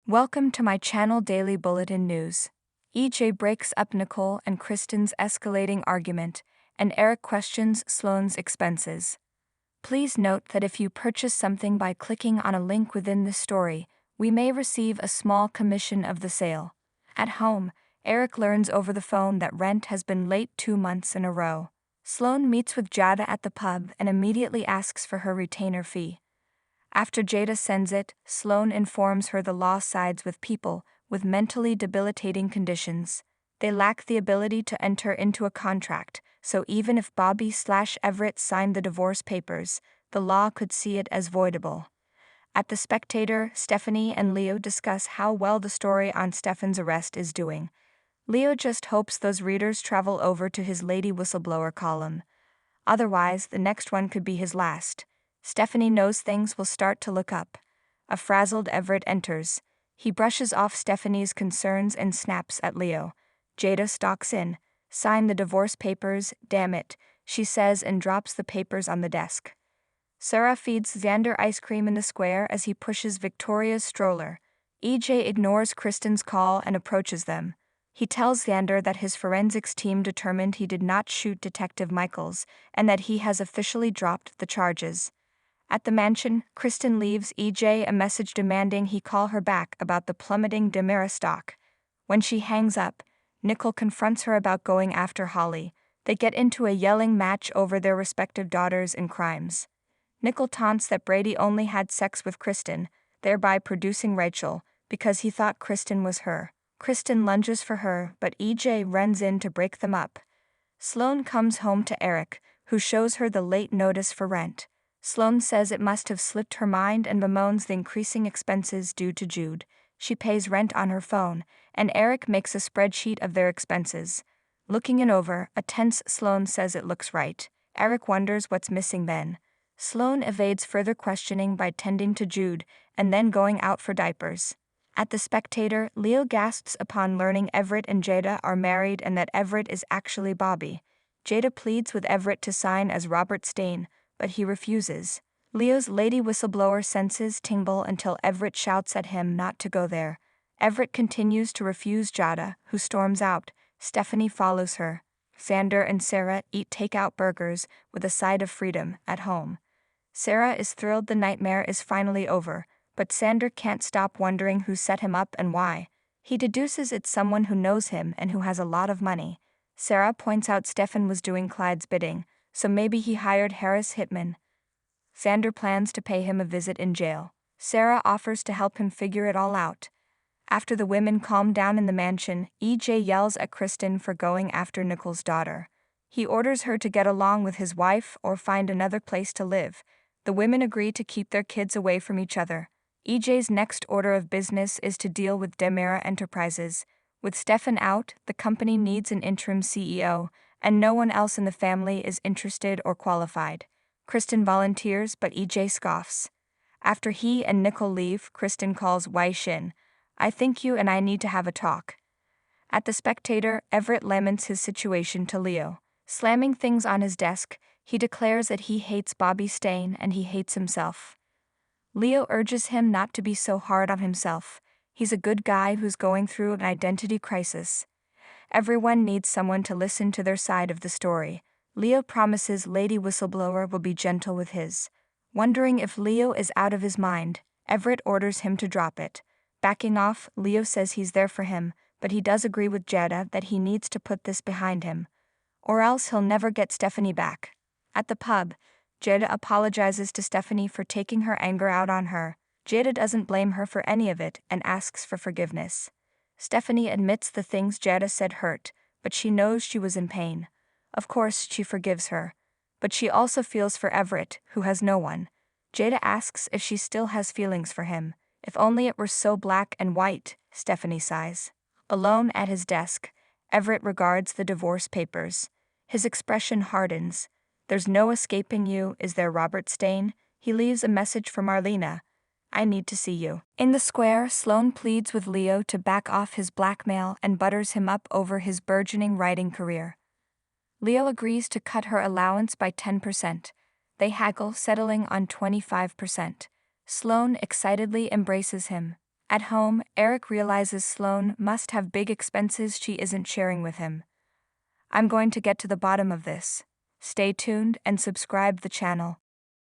Welcome to my channel Daily Bulletin News. EJ breaks up Nicole and Kristen's escalating argument, and Eric questions Sloan's expenses. Please note that if you purchase something by clicking on a link within this story, we may receive a small commission of the sale. At home, Eric learns over the phone that rent has been late 2 months in a row. Sloan meets with Jada at the pub and immediately asks for her retainer fee. After Jada sends it, Sloan informs her the law sides with people with mentally debilitating conditions. They lack the ability to enter into a contract, so even if Bobby/Everett signed the divorce papers, the law could see it as voidable. At The Spectator, Stephanie and Leo discuss how well the story on Stefan's arrest is doing. Leo just hopes those readers travel over to his Lady Whistleblower column. Otherwise, the next one could be his last. Stephanie knows things will start to look up. A frazzled Everett enters. He brushes off Stephanie's concerns and snaps at Leo. Jada stalks in. "Sign the divorce papers, damn it," she says and drops the papers on the desk. Sarah feeds Xander ice cream in the square as he pushes Victoria's stroller. EJ ignores Kristen's call and approaches them. He tells Xander that his forensics team determined he did not shoot Detective Michaels and that he has officially dropped the charges. At the mansion, Kristen leaves EJ a message demanding he call her back about the plummeting Demira stock. When she hangs up, Nicole confronts her about going after Holly. They get into a yelling match over their respective daughters and crimes. Nicole taunts that Brady only had sex with Kristen, thereby producing Rachel, because he thought Kristen was her. Kristen lunges for her, but EJ runs in to break them up. Sloan comes home to Eric, who shows her the late notice for rent. Sloan says it must have slipped her mind and bemoans the increasing expenses due to Jude. She pays rent on her phone, and Eric makes a spreadsheet of their expenses. Looking it over, a tense Sloan says it looks right. Eric wonders what's missing then. Sloan evades further questioning by tending to Jude and then going out for diapers. At The Spectator, Leo gasps upon learning Everett and Jada are married and that Everett is actually Bobby. Jada pleads with Everett to sign as Robert Stain, but he refuses. Leo's Lady Whistleblower senses tingle until Everett shouts at him not to go there. Everett continues to refuse Jada, who storms out. Stephanie follows her. Xander and Sarah eat takeout burgers with a side of freedom at home. Sarah is thrilled the nightmare is finally over, but Xander can't stop wondering who set him up and why. He deduces it's someone who knows him and who has a lot of money. Sarah points out Stefan was doing Clyde's bidding, so maybe he hired Harris Hitman. Xander plans to pay him a visit in jail. Sarah offers to help him figure it all out. After the women calm down in the mansion, EJ yells at Kristen for going after Nicole's daughter. He orders her to get along with his wife or find another place to live. The women agree to keep their kids away from each other. EJ's next order of business is to deal with Demira Enterprises. With Stefan out, the company needs an interim CEO, and no one else in the family is interested or qualified. Kristen volunteers, but EJ scoffs. After he and Nicole leave, Kristen calls Wei Shin. "I think you and I need to have a talk." At The Spectator, Everett laments his situation to Leo. Slamming things on his desk, he declares that he hates Bobby Stain and he hates himself. Leo urges him not to be so hard on himself. He's a good guy who's going through an identity crisis. Everyone needs someone to listen to their side of the story. Leo promises Lady Whistleblower will be gentle with his. Wondering if Leo is out of his mind, Everett orders him to drop it. Backing off, Leo says he's there for him, but he does agree with Jada that he needs to put this behind him, or else he'll never get Stephanie back. At the pub, Jada apologizes to Stephanie for taking her anger out on her. Jada doesn't blame her for any of it and asks for forgiveness. Stephanie admits the things Jada said hurt, but she knows she was in pain. Of course, she forgives her. But she also feels for Everett, who has no one. Jada asks if she still has feelings for him. If only it were so black and white, Stephanie sighs. Alone at his desk, Everett regards the divorce papers. His expression hardens. "There's no escaping you, is there, Robert Stain?" He leaves a message for Marlena. "I need to see you." In the square, Sloan pleads with Leo to back off his blackmail and butters him up over his burgeoning writing career. Leo agrees to cut her allowance by 10%. They haggle, settling on 25%. Sloan excitedly embraces him. At home, Eric realizes Sloan must have big expenses she isn't sharing with him. I'm going to get to the bottom of this. Stay tuned and subscribe the channel.